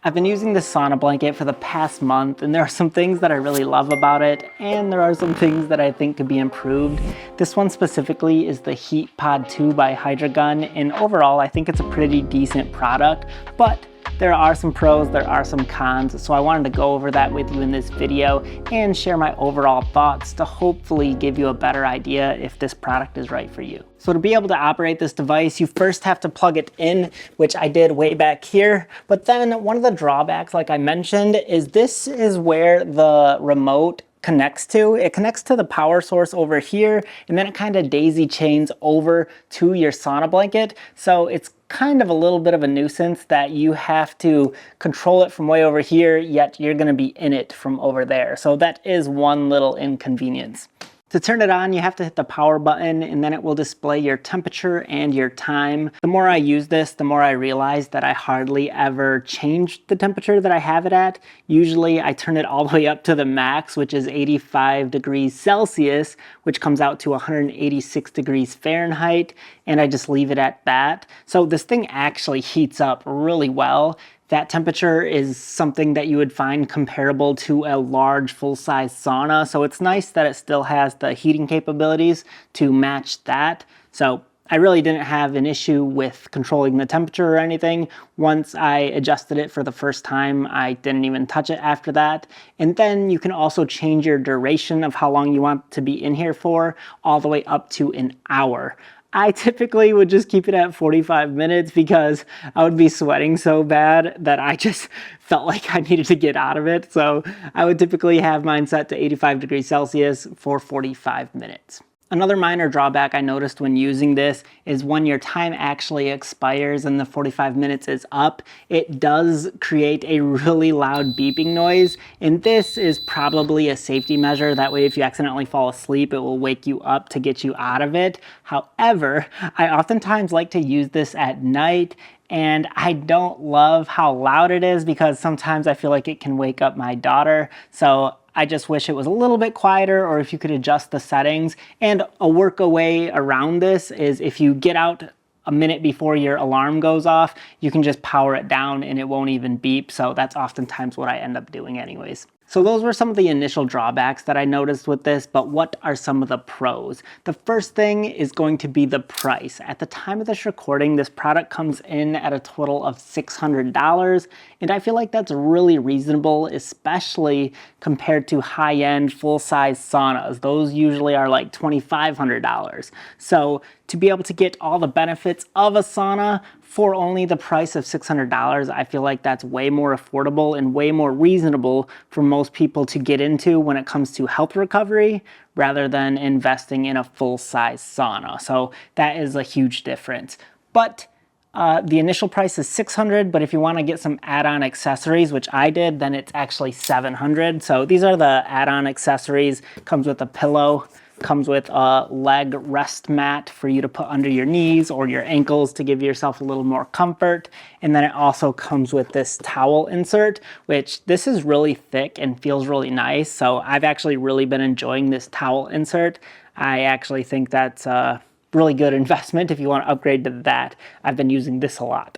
I've been using this sauna blanket for the past month, and there are some things that I really love about it, and there are some things that I think could be improved. This one specifically is the HeatPod2 by Hydragun, and overall I think it's a pretty decent product, but there are some pros, there are some cons, so I wanted to go over that with you in this video and share my overall thoughts to hopefully give you a better idea if this product is right for you. So to be able to operate this device, you first have to plug it in, which I did way back here. But then one of the drawbacks, like I mentioned, is this is where the remote connects to. It connects to the power source over here, and then it kind of daisy chains over to your sauna blanket. So it's kind of a little bit of a nuisance that you have to control it from way over here, yet you're going to be in it from over there. So that is one little inconvenience. To turn it on, you have to hit the power button, and then it will display your temperature and your time. The more I use this, the more I realize that I hardly ever change the temperature that I have it at. Usually I turn it all the way up to the max, which is 85 degrees Celsius, which comes out to 186 degrees Fahrenheit, and I just leave it at that. So this thing actually heats up really well. That temperature is something that you would find comparable to a large full-size sauna. So it's nice that it still has the heating capabilities to match that. So I really didn't have an issue with controlling the temperature or anything. Once I adjusted it for the first time, I didn't even touch it after that. And then you can also change your duration of how long you want to be in here for, all the way up to an hour. I typically would just keep it at 45 minutes because I would be sweating so bad that I just felt like I needed to get out of it. So I would typically have mine set to 85 degrees Celsius for 45 minutes. Another minor drawback I noticed when using this is when your time actually expires and the 45 minutes is up, it does create a really loud beeping noise. And this is probably a safety measure. That way, if you accidentally fall asleep, it will wake you up to get you out of it. However, I oftentimes like to use this at night, and I don't love how loud it is because sometimes I feel like it can wake up my daughter. So I just wish it was a little bit quieter, or if you could adjust the settings. And a workaway around this is if you get out a minute before your alarm goes off, you can just power it down and it won't even beep. So that's oftentimes what I end up doing anyways. So those were some of the initial drawbacks that I noticed with this, but what are some of the pros? The first thing is going to be the price. At the time of this recording, this product comes in at a total of $600, and I feel like that's really reasonable, especially compared to high-end full-size saunas. Those usually are like $2,500. So to be able to get all the benefits of a sauna for only the price of $600, I feel like that's way more affordable and way more reasonable for most people to get into when it comes to health recovery rather than investing in a full-size sauna. So that is a huge difference. But the initial price is $600, but if you want to get some add-on accessories, which I did, then it's actually $700. So these are the add-on accessories. Comes with a pillow, comes with a leg rest mat for you to put under your knees or your ankles to give yourself a little more comfort. And then it also comes with this towel insert, which this is really thick and feels really nice. So I've actually really been enjoying this towel insert. I actually think that's a really good investment if you want to upgrade to that. I've been using this a lot.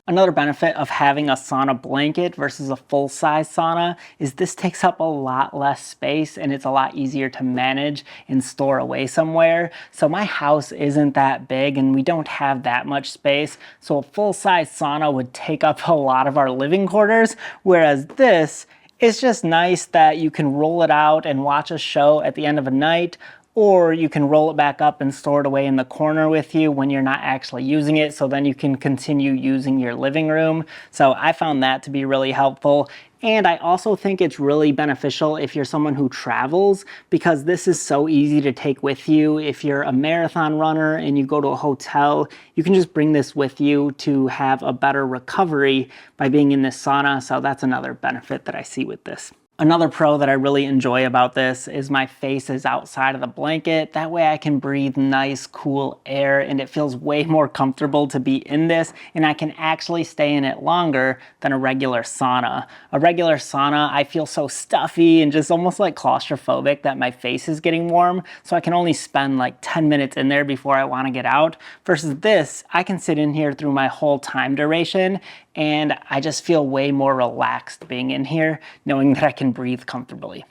Another benefit of having a sauna blanket versus a full-size sauna is this takes up a lot less space and it's a lot easier to manage and store away somewhere. So my house isn't that big and we don't have that much space. So a full-size sauna would take up a lot of our living quarters, whereas this is just nice that you can roll it out and watch a show at the end of a night, or you can roll it back up and store it away in the corner with you when you're not actually using it, so then you can continue using your living room. So I found that to be really helpful. And I also think it's really beneficial if you're someone who travels, because this is so easy to take with you. If you're a marathon runner and you go to a hotel, you can just bring this with you to have a better recovery by being in this sauna. So that's another benefit that I see with this. Another pro that I really enjoy about this is my face is outside of the blanket. That way I can breathe nice, cool air, and it feels way more comfortable to be in this, and I can actually stay in it longer than a regular sauna. A regular sauna, I feel so stuffy and just almost like claustrophobic that my face is getting warm, so I can only spend like 10 minutes in there before I want to get out. Versus this, I can sit in here through my whole time duration, and I just feel way more relaxed being in here, knowing that I can breathe comfortably.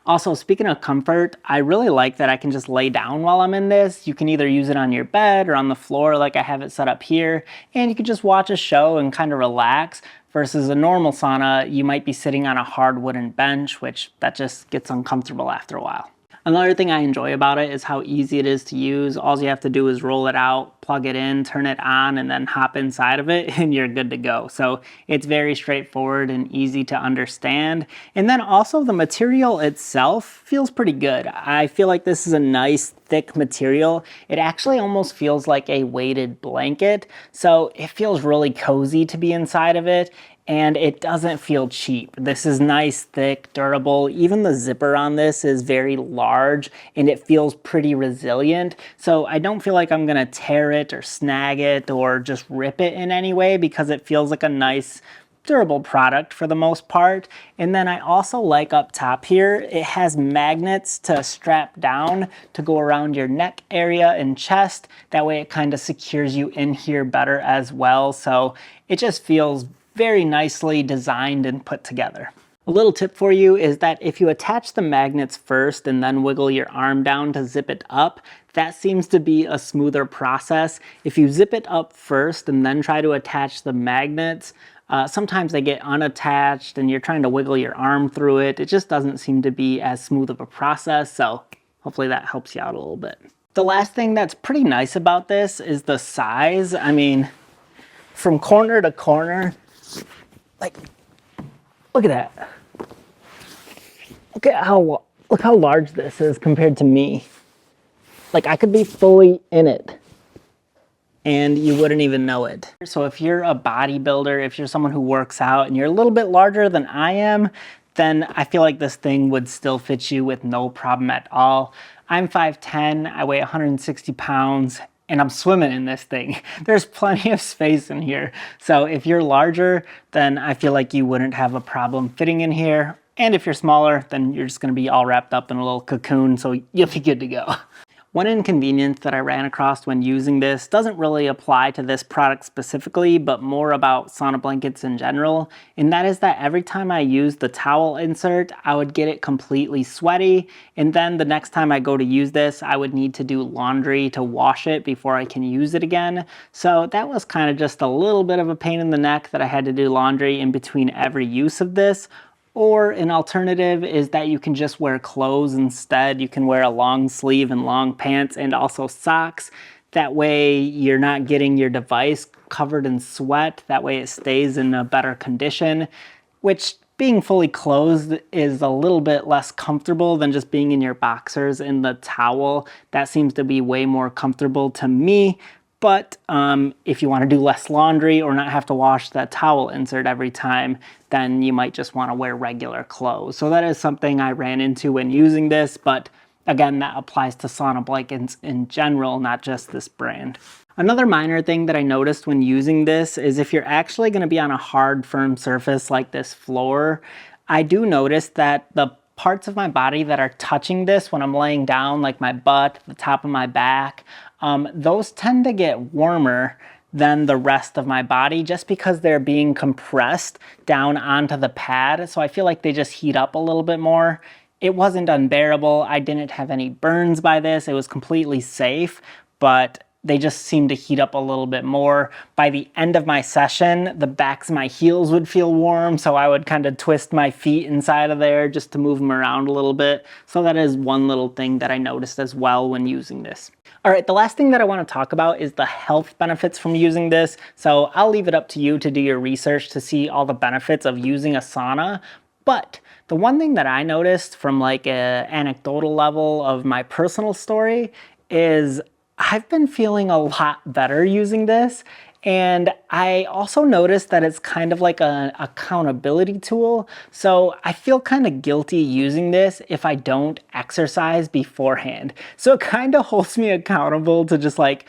Also, speaking of comfort, I really like that I can just lay down while I'm in this. You can either use it on your bed or on the floor like I have it set up here, and you can just watch a show and kind of relax. Versus a normal sauna, you might be sitting on a hard wooden bench, which that just gets uncomfortable after a while. Another thing I enjoy about it is how easy it is to use. All you have to do is roll it out, plug it in, turn it on, and then hop inside of it, and you're good to go. So it's very straightforward and easy to understand. And then also the material itself feels pretty good. I feel like this is a nice, thick material. It actually almost feels like a weighted blanket. So it feels really cozy to be inside of it. And it doesn't feel cheap. This is nice, thick, durable. Even the zipper on this is very large and it feels pretty resilient. So I don't feel like I'm gonna tear it or snag it or just rip it in any way because it feels like a nice, durable product for the most part. And then I also like up top here, it has magnets to strap down to go around your neck area and chest. That way it kind of secures you in here better as well. So it just feels very nicely designed and put together. A little tip for you is that if you attach the magnets first and then wiggle your arm down to zip it up, that seems to be a smoother process. If you zip it up first and then try to attach the magnets, sometimes they get unattached and you're trying to wiggle your arm through it. It just doesn't seem to be as smooth of a process, so hopefully that helps you out a little bit. The last thing that's pretty nice about this is the size. I mean, from corner to corner, like, look at that. Look how large this is compared to me. Like, I could be fully in it and you wouldn't even know it. So if you're a bodybuilder, if you're someone who works out and you're a little bit larger than I am, then I feel like this thing would still fit you with no problem at all. I'm 5'10", I weigh 160 pounds, and I'm swimming in this thing. There's plenty of space in here. So if you're larger, then I feel like you wouldn't have a problem fitting in here. And if you're smaller, then you're just gonna be all wrapped up in a little cocoon, so you'll be good to go. One inconvenience that I ran across when using this doesn't really apply to this product specifically, but more about sauna blankets in general, and that is that every time I use the towel insert, I would get it completely sweaty, and then the next time I go to use this, I would need to do laundry to wash it before I can use it again. So that was kind of just a little bit of a pain in the neck that I had to do laundry in between every use of this. Or an alternative is that you can just wear clothes instead. You can wear a long sleeve and long pants and also socks. That way you're not getting your device covered in sweat. That way it stays in a better condition, which being fully clothed is a little bit less comfortable than just being in your boxers in the towel. That seems to be way more comfortable to me. But if you want to do less laundry or not have to wash that towel insert every time, then you might just want to wear regular clothes. So that is something I ran into when using this, but again, that applies to sauna blankets in general, not just this brand. Another minor thing that I noticed when using this is if you're actually going to be on a hard, firm surface like this floor, I do notice that the parts of my body that are touching this when I'm laying down, like my butt, the top of my back, those tend to get warmer than the rest of my body just because they're being compressed down onto the pad. So I feel like they just heat up a little bit more. It wasn't unbearable. I didn't have any burns by this. It was completely safe, but they just seemed to heat up a little bit more. By the end of my session, the backs of my heels would feel warm, so I would kind of twist my feet inside of there just to move them around a little bit. So that is one little thing that I noticed as well when using this. All right, the last thing that I want to talk about is the health benefits from using this. So I'll leave it up to you to do your research to see all the benefits of using a sauna. But the one thing that I noticed from like an anecdotal level of my personal story is I've been feeling a lot better using this. And I also noticed that it's kind of like an accountability tool. So I feel kind of guilty using this if I don't exercise beforehand. So it kind of holds me accountable to just like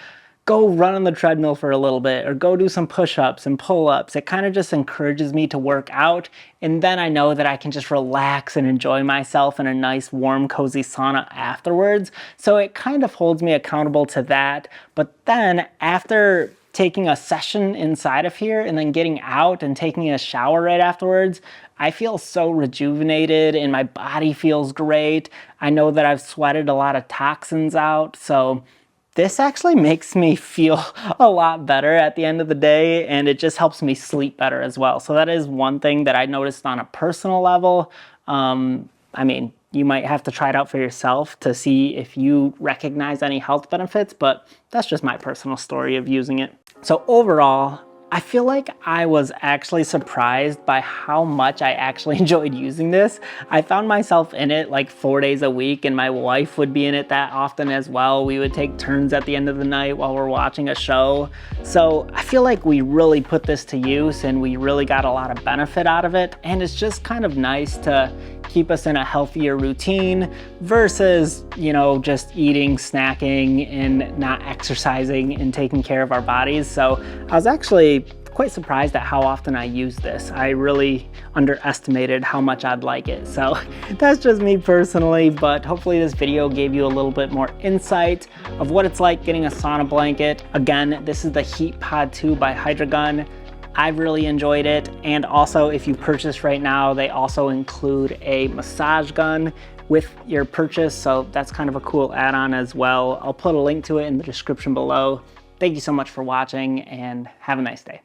go run on the treadmill for a little bit or go do some push-ups and pull-ups. It kind of just encourages me to work out, and then I know that I can just relax and enjoy myself in a nice warm cozy sauna afterwards. So it kind of holds me accountable to that. But then after taking a session inside of here and then getting out and taking a shower right afterwards, I feel so rejuvenated and my body feels great. I know that I've sweated a lot of toxins out, so this actually makes me feel a lot better at the end of the day, and it just helps me sleep better as well. So that is one thing that I noticed on a personal level. I mean, you might have to try it out for yourself to see if you recognize any health benefits, but that's just my personal story of using it. So overall, I feel like I was actually surprised by how much I actually enjoyed using this. I found myself in it like 4 days a week, and my wife would be in it that often as well. We would take turns at the end of the night while we're watching a show. So I feel like we really put this to use and we really got a lot of benefit out of it. And it's just kind of nice to keep us in a healthier routine versus, you know, just eating, snacking, and not exercising and taking care of our bodies. So I was actually quite surprised at how often I use this. I really underestimated how much I'd like it. So that's just me personally, but hopefully this video gave you a little bit more insight of what it's like getting a sauna blanket. Again, this is the HeatPod2 by Hydragun. I've really enjoyed it, and also if you purchase right now, they also include a massage gun with your purchase, so that's kind of a cool add-on as well. I'll put a link to it in the description below. Thank you so much for watching, and have a nice day.